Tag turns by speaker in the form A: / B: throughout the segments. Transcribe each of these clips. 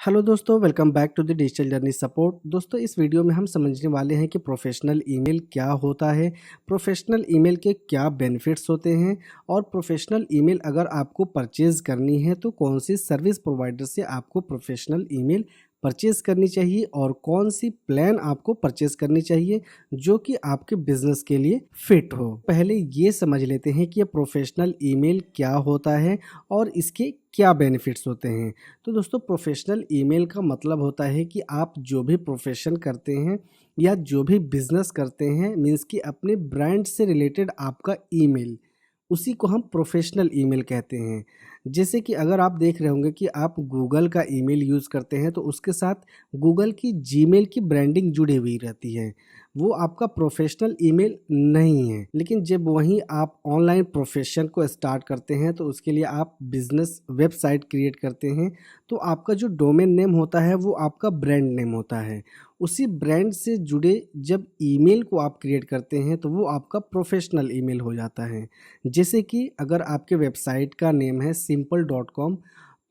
A: Hello दोस्तों, welcome back to the digital journey support. दोस्तों, इस वीडियो में हम समझने वाले हैं कि प्रोफेशनल ईमेल क्या होता है, प्रोफेशनल ईमेल के क्या बेनिफिट्स होते हैं और प्रोफेशनल ईमेल अगर आपको परचेज करनी है तो कौन सी सर्विस प्रोवाइडर से आपको प्रोफेशनल ईमेल परचेज करनी चाहिए और कौन सी प्लान आपको परचेज करनी चाहिए जो कि आपके बिजनेस के लिए फिट हो। पहले ये समझ लेते हैं कि ये प्रोफेशनल ईमेल क्या होता है और इसके क्या बेनिफिट्स होते हैं। तो दोस्तों, प्रोफेशनल ईमेल का मतलब होता है कि आप जो भी प्रोफेशन करते हैं या जो भी बिजनेस करते हैं, मीन्स कि अपने ब्रांड से रिलेटेड आपका ईमेल, उसी को हम प्रोफेशनल ईमेल कहते हैं। जैसे कि अगर आप देख रहे होंगे कि आप गूगल का ईमेल यूज़ करते हैं तो उसके साथ गूगल की जीमेल की ब्रांडिंग जुड़ी हुई रहती है, वो आपका प्रोफेशनल ईमेल नहीं है। लेकिन जब वहीं आप ऑनलाइन प्रोफेशन को स्टार्ट करते हैं तो उसके लिए आप बिजनेस वेबसाइट क्रिएट करते हैं, तो आपका जो डोमेन नेम होता है वो आपका ब्रांड नेम होता है। उसी ब्रांड से जुड़े जब ईमेल को आप क्रिएट करते हैं तो वो आपका प्रोफेशनल ईमेल हो जाता है। जैसे कि अगर आपके वेबसाइट का नेम है simple.com,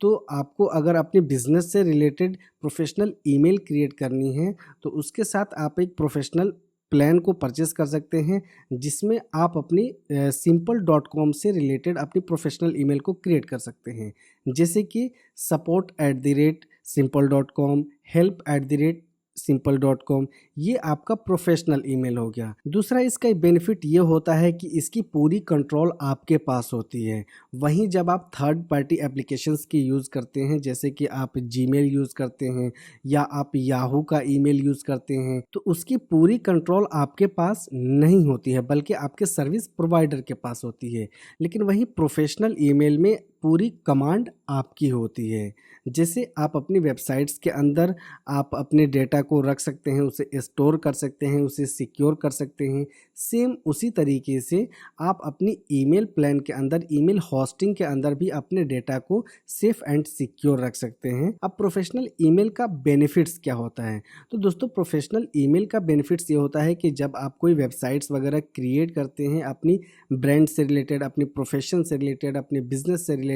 A: तो आपको अगर अपने बिजनेस से रिलेटेड प्रोफेशनल ईमेल क्रिएट करनी है तो उसके साथ आप एक प्रोफेशनल प्लान को परचेस कर सकते हैं, जिसमें आप अपनी simple.com से रिलेटेड अपनी प्रोफेशनल ईमेल को क्रिएट कर सकते हैं। जैसे कि support@simple.com, help@simple.com, ये आपका प्रोफेशनल ईमेल हो गया। दूसरा इसका बेनिफिट ये होता है कि इसकी पूरी कंट्रोल आपके पास होती है। वहीं जब आप थर्ड पार्टी एप्लीकेशंस की यूज़ करते हैं, जैसे कि आप जीमेल यूज़ करते हैं या आप याहू का ईमेल यूज़ करते हैं, तो उसकी पूरी कंट्रोल आपके पास नहीं होती है, बल्कि आपके सर्विस प्रोवाइडर के पास होती है। लेकिन वहीं प्रोफेशनल ईमेल में पूरी कमांड आपकी होती है। जैसे आप अपनी वेबसाइट्स के अंदर आप अपने डेटा को रख सकते हैं, उसे स्टोर कर सकते हैं, उसे सिक्योर कर सकते हैं। सेम उसी तरीके से आप अपनी ईमेल प्लान के अंदर, ईमेल होस्टिंग के अंदर भी अपने डेटा को सेफ एंड सिक्योर रख सकते हैं। अब प्रोफेशनल ईमेल का बेनिफिट्स क्या होता है? तो दोस्तों, प्रोफेशनल ईमेल का बेनिफिट्स ये होता है कि जब आप कोई वेबसाइट्स वगैरह क्रिएट करते हैं अपनी ब्रांड से रिलेटेड, अपने प्रोफेशन से रिलेटेड, अपने बिजनेस से रिलेटेड,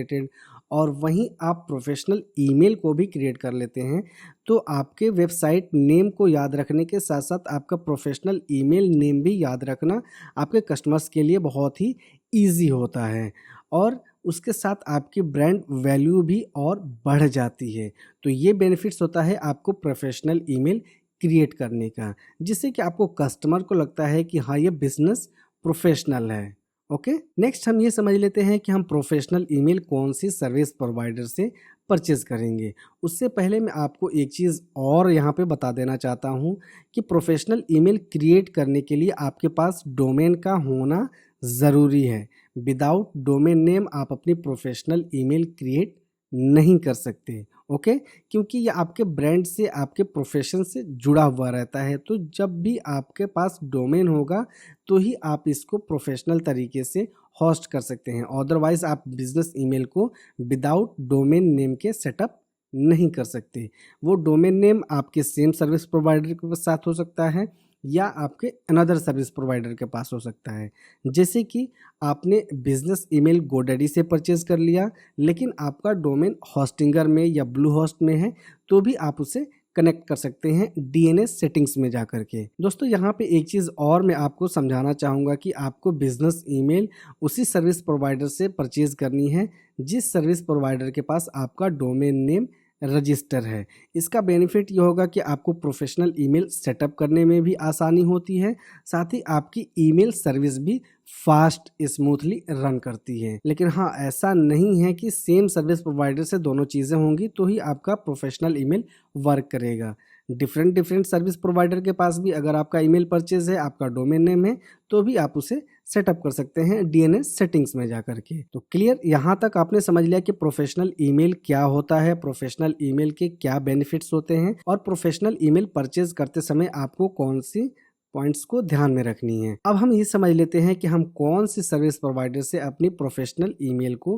A: और वहीं आप प्रोफेशनल ईमेल को भी क्रिएट कर लेते हैं, तो आपके वेबसाइट नेम को याद रखने के साथ साथ आपका प्रोफेशनल ईमेल नेम भी याद रखना आपके कस्टमर्स के लिए बहुत ही ईजी होता है और उसके साथ आपकी ब्रांड वैल्यू भी और बढ़ जाती है। तो ये बेनिफिट्स होता है आपको प्रोफेशनल ईमेल क्रिएट करने का, जिससे कि आपको कस्टमर को लगता है कि हाँ, ये बिजनेस प्रोफेशनल है। ओके, नेक्स्ट हम ये समझ लेते हैं कि हम प्रोफेशनल ईमेल कौन सी सर्विस प्रोवाइडर से परचेज करेंगे। उससे पहले मैं आपको एक चीज़ और यहाँ पे बता देना चाहता हूँ कि प्रोफेशनल ईमेल क्रिएट करने के लिए आपके पास डोमेन का होना ज़रूरी है। विदाउट डोमेन नेम आप अपनी प्रोफेशनल ईमेल क्रिएट नहीं कर सकते। ओके, क्योंकि ये आपके ब्रांड से, आपके प्रोफेशन से जुड़ा हुआ रहता है। तो जब भी आपके पास डोमेन होगा तो ही आप इसको प्रोफेशनल तरीके से होस्ट कर सकते हैं। अदरवाइज आप बिजनेस ईमेल को विदाउट डोमेन नेम के सेटअप नहीं कर सकते। वो डोमेन नेम आपके सेम सर्विस प्रोवाइडर के साथ हो सकता है या आपके अनदर सर्विस प्रोवाइडर के पास हो सकता है। जैसे कि आपने बिजनेस ईमेल गोडैडी से परचेज कर लिया, लेकिन आपका डोमेन होस्टिंगर में या ब्लू होस्ट में है, तो भी आप उसे कनेक्ट कर सकते हैं डीएनएस सेटिंग्स में जाकर के। दोस्तों, यहाँ पे एक चीज़ और मैं आपको समझाना चाहूँगा कि आपको बिजनेस ईमेल उसी सर्विस प्रोवाइडर से परचेज करनी है जिस सर्विस प्रोवाइडर के पास आपका डोमेन नेम रजिस्टर है। इसका बेनिफिट ये होगा कि आपको प्रोफेशनल ईमेल सेटअप करने में भी आसानी होती है, साथ ही आपकी ईमेल सर्विस भी फास्ट स्मूथली रन करती है। लेकिन हाँ, ऐसा नहीं है कि सेम सर्विस प्रोवाइडर से दोनों चीज़ें होंगी तो ही आपका प्रोफेशनल ईमेल वर्क करेगा। डिफरेंट सर्विस प्रोवाइडर के पास भी अगर आपका ईमेल परचेज है, आपका डोमेन नेम है, तो भी आप उसे सेटअप कर सकते हैं डीएनएस सेटिंग्स में जाकर के। तो क्लियर, यहाँ तक आपने समझ लिया कि प्रोफेशनल ईमेल क्या होता है, प्रोफेशनल ईमेल के क्या बेनिफिट्स होते हैं और प्रोफेशनल ईमेल परचेज करते समय आपको कौन सी पॉइंट्स को ध्यान में रखनी है। अब हम ये समझ लेते हैं कि हम कौन सी सर्विस प्रोवाइडर से अपनी प्रोफेशनल ईमेल को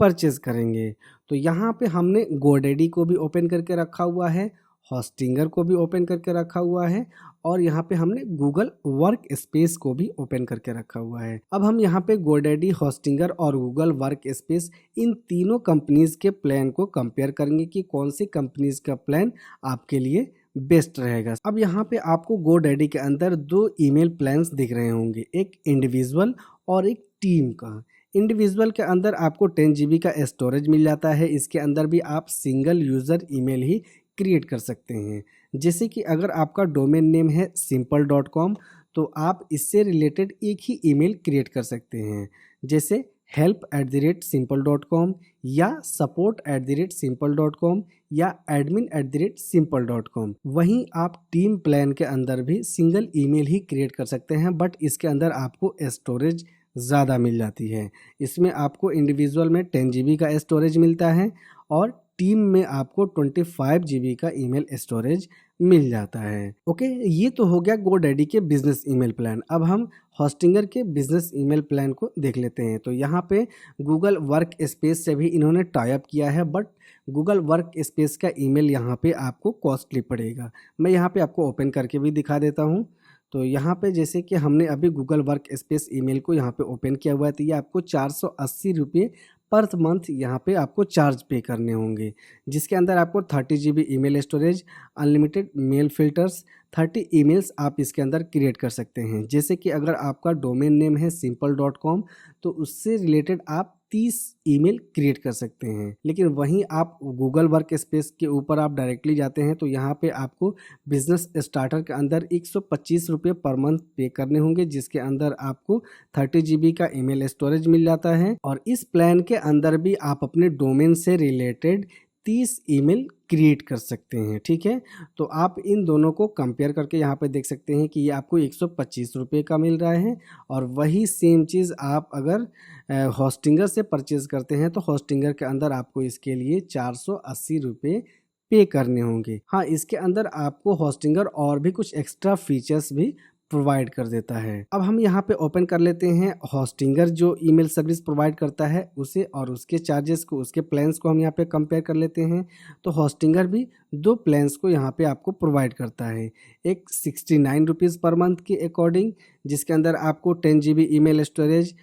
A: परचेज करेंगे। तो यहाँ पे हमने गोडैडी को भी ओपन करके रखा हुआ है, होस्टिंगर को भी ओपन करके रखा हुआ है और यहाँ पे हमने गूगल वर्क स्पेस को भी ओपन करके रखा हुआ है। अब हम यहाँ पे गोडैडी, होस्टिंगर और गूगल वर्क स्पेस इन तीनों कंपनीज के प्लान को कंपेयर करेंगे कि कौन सी कंपनीज का प्लान आपके लिए बेस्ट रहेगा। अब यहाँ पे आपको गोडैडी के अंदर दो ईमेल प्लान्स दिख रहे होंगे, एक इंडिविजुअल और एक टीम का। इंडिविजुअल के अंदर आपको 10 GB का स्टोरेज मिल जाता है। इसके अंदर भी आप सिंगल यूज़र ईमेल ही क्रिएट कर सकते हैं। जैसे कि अगर आपका डोमेन नेम है simple.com तो आप इससे रिलेटेड एक ही ईमेल क्रिएट कर सकते हैं, जैसे help@simple.com या support@simple.com या admin@simple.com। वहीं आप टीम प्लान के अंदर भी सिंगल ईमेल ही क्रिएट कर सकते हैं, बट इसके अंदर आपको स्टोरेज ज़्यादा मिल जाती है। इसमें आपको इंडिविजुअल में 10 GB का स्टोरेज मिलता है और टीम में आपको 25 GB का ईमेल स्टोरेज मिल जाता है। ओके, ये तो हो गया गोडैडी के बिजनेस ईमेल प्लान। अब हम होस्टिंगर के बिजनेस ईमेल प्लान को देख लेते हैं। तो यहाँ पे गूगल वर्क स्पेस से भी इन्होंने टाई अप किया है, बट गूगल वर्क स्पेस का ईमेल यहाँ पे आपको कॉस्टली पड़ेगा। मैं यहाँ पे आपको ओपन करके भी दिखा देता हूँ। तो यहाँ पे जैसे कि हमने अभी गूगल वर्क स्पेस ईमेल को यहाँ पे ओपन किया हुआ है, तो ये आपको 480 रुपये पर मंथ यहाँ पे आपको चार्ज पे करने होंगे, जिसके अंदर आपको 30 GB email storage, unlimited mail filters, 30 emails आप इसके अंदर क्रिएट कर सकते हैं। जैसे कि अगर आपका डोमेन नेम है simple.com तो उससे रिलेटेड आप 30 ईमेल क्रिएट कर सकते हैं। लेकिन वहीं आप गूगल वर्क स्पेस के ऊपर आप डायरेक्टली जाते हैं तो यहाँ पे आपको बिजनेस स्टार्टर के अंदर 125 रुपये पर मंथ पे करने होंगे, जिसके अंदर आपको 30 GB का ईमेल स्टोरेज मिल जाता है। और इस प्लान के अंदर भी आप अपने डोमेन से रिलेटेड 30 ईमेल क्रिएट कर सकते हैं। ठीक है, तो आप इन दोनों को कंपेयर करके यहाँ पे देख सकते हैं कि ये आपको 125 रुपये का मिल रहा है। और वही सेम चीज़ आप अगर होस्टिंगर से परचेज़ करते हैं तो होस्टिंगर के अंदर आपको इसके लिए 480 रुपये पे करने होंगे। हाँ, इसके अंदर आपको होस्टिंगर और भी कुछ एक्स्ट्रा फीचर्स भी प्रोवाइड कर देता है। अब हम यहाँ पे ओपन कर लेते हैं होस्टिंगर जो ईमेल सर्विस प्रोवाइड करता है उसे, और उसके चार्जेस को, उसके प्लान्स को हम यहाँ पे कंपेयर कर लेते हैं। तो होस्टिंगर भी दो प्लान्स को यहाँ पे आपको प्रोवाइड करता है, एक 69 रुपीज़ पर मंथ के अकॉर्डिंग, जिसके अंदर आपको 10 GB email storage,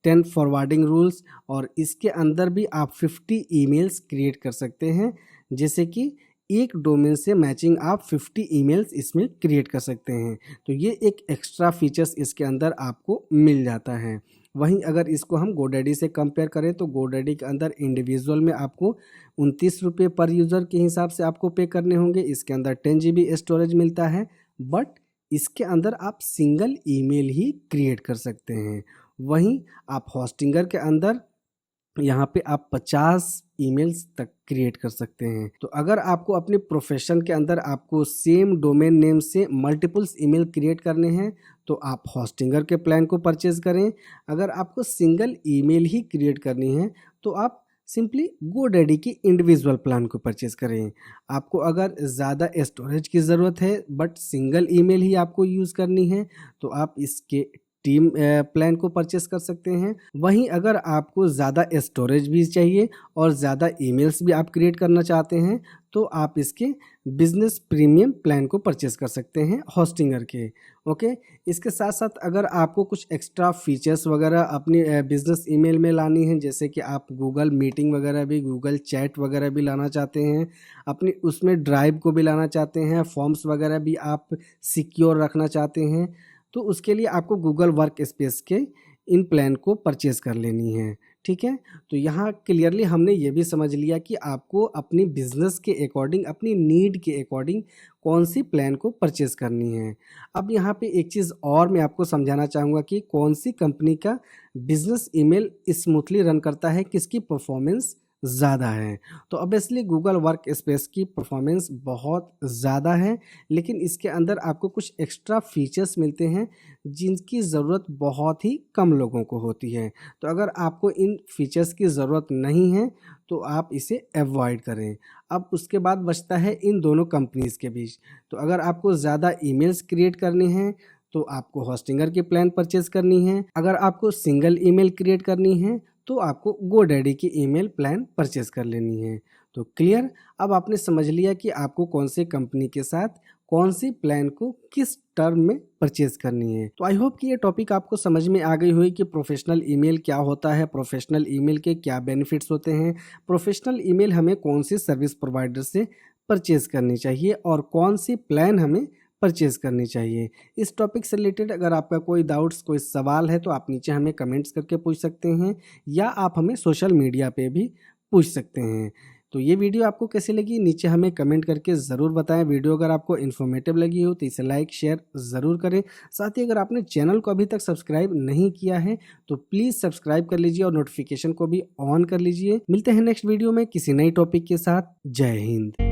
A: 10 forwarding rules, और इसके अंदर भी आप 50 ईमेल्स क्रिएट कर सकते हैं। जैसे कि एक डोमेन से मैचिंग आप 50 ईमेल्स इसमें क्रिएट कर सकते हैं। तो ये एक एक्स्ट्रा फीचर्स इसके अंदर आपको मिल जाता है। वहीं अगर इसको हम गोडैडी से कंपेयर करें तो गोडैडी के अंदर इंडिविजुअल में आपको 29 रुपये पर यूज़र के हिसाब से आपको पे करने होंगे। इसके अंदर 10 GB स्टोरेज मिलता है, बट इसके अंदर आप सिंगल ईमेल ही क्रिएट कर सकते हैं। वहीं आप होस्टिंगर के अंदर यहाँ पे आप 50 ईमेल्स तक क्रिएट कर सकते हैं। तो अगर आपको अपने प्रोफेशन के अंदर आपको सेम डोमेन नेम से मल्टीपल्स ईमेल क्रिएट करने हैं तो आप होस्टिंगर के प्लान को परचेज़ करें। अगर आपको सिंगल ईमेल ही क्रिएट करनी है तो आप सिंपली गोडैडी की इंडिविजुअल प्लान को परचेज़ करें। आपको अगर ज़्यादा स्टोरेज की ज़रूरत है बट सिंगल ईमेल ही आपको यूज़ करनी है तो आप इसके टीम प्लान को परचेस कर सकते हैं। वहीं अगर आपको ज़्यादा स्टोरेज भी चाहिए और ज़्यादा ईमेल्स भी आप क्रिएट करना चाहते हैं तो आप इसके बिजनेस प्रीमियम प्लान को परचेस कर सकते हैं होस्टिंगर के। ओके, इसके साथ साथ अगर आपको कुछ एक्स्ट्रा फीचर्स वगैरह अपनी बिजनेस ईमेल में लानी है, जैसे कि आप गूगल मीटिंग वगैरह भी, गूगल चैट वगैरह भी लाना चाहते हैं, अपनी उसमें ड्राइव को भी लाना चाहते हैं, फॉर्म्स वगैरह भी आप सिक्योर रखना चाहते हैं, तो उसके लिए आपको गूगल वर्क स्पेस के इन प्लान को परचेज़ कर लेनी है। ठीक है, तो यहाँ क्लियरली हमने ये भी समझ लिया कि आपको अपनी बिजनेस के अकॉर्डिंग, अपनी नीड के अकॉर्डिंग कौन सी प्लान को परचेज़ करनी है। अब यहाँ पे एक चीज़ और मैं आपको समझाना चाहूँगा कि कौन सी कंपनी का बिजनेस ईमेल स्मूथली रन करता है, किसकी परफॉर्मेंस ज़्यादा है। तो ऑब्वियसली गूगल वर्क स्पेस की परफॉर्मेंस बहुत ज़्यादा है, लेकिन इसके अंदर आपको कुछ एक्स्ट्रा फीचर्स मिलते हैं जिनकी ज़रूरत बहुत ही कम लोगों को होती है। तो अगर आपको इन फीचर्स की ज़रूरत नहीं है तो आप इसे अवॉइड करें। अब उसके बाद बचता है इन दोनों कंपनीज़ के बीच। तो अगर आपको ज़्यादा ईमेल्स क्रिएट करने हैं तो आपको होस्टिंगर की प्लान परचेज़ करनी है। अगर आपको सिंगल ईमेल क्रिएट करनी है तो आपको गोडैडी की ईमेल प्लान परचेज़ कर लेनी है। तो क्लियर, अब आपने समझ लिया कि आपको कौन से कंपनी के साथ कौन सी प्लान को किस टर्म में परचेज करनी है। तो आई होप कि ये टॉपिक आपको समझ में आ गई हुई कि प्रोफेशनल ईमेल क्या होता है, प्रोफेशनल ईमेल के क्या बेनिफिट्स होते हैं, प्रोफेशनल ईमेल हमें कौन सी सर्विस प्रोवाइडर से परचेज करनी चाहिए और कौन सी प्लान हमें परचेज करनी चाहिए। इस टॉपिक से रिलेटेड अगर आपका कोई डाउट्स, कोई सवाल है तो आप नीचे हमें कमेंट्स करके पूछ सकते हैं या आप हमें सोशल मीडिया पे भी पूछ सकते हैं। तो ये वीडियो आपको कैसी लगी नीचे हमें कमेंट करके ज़रूर बताएं। वीडियो अगर आपको इन्फॉर्मेटिव लगी हो तो इसे लाइक शेयर ज़रूर करें। साथ ही अगर आपने चैनल को अभी तक सब्सक्राइब नहीं किया है तो प्लीज़ सब्सक्राइब कर लीजिए और नोटिफिकेशन को भी ऑन कर लीजिए। मिलते हैं नेक्स्ट वीडियो में किसी नई टॉपिक के साथ। जय हिंद।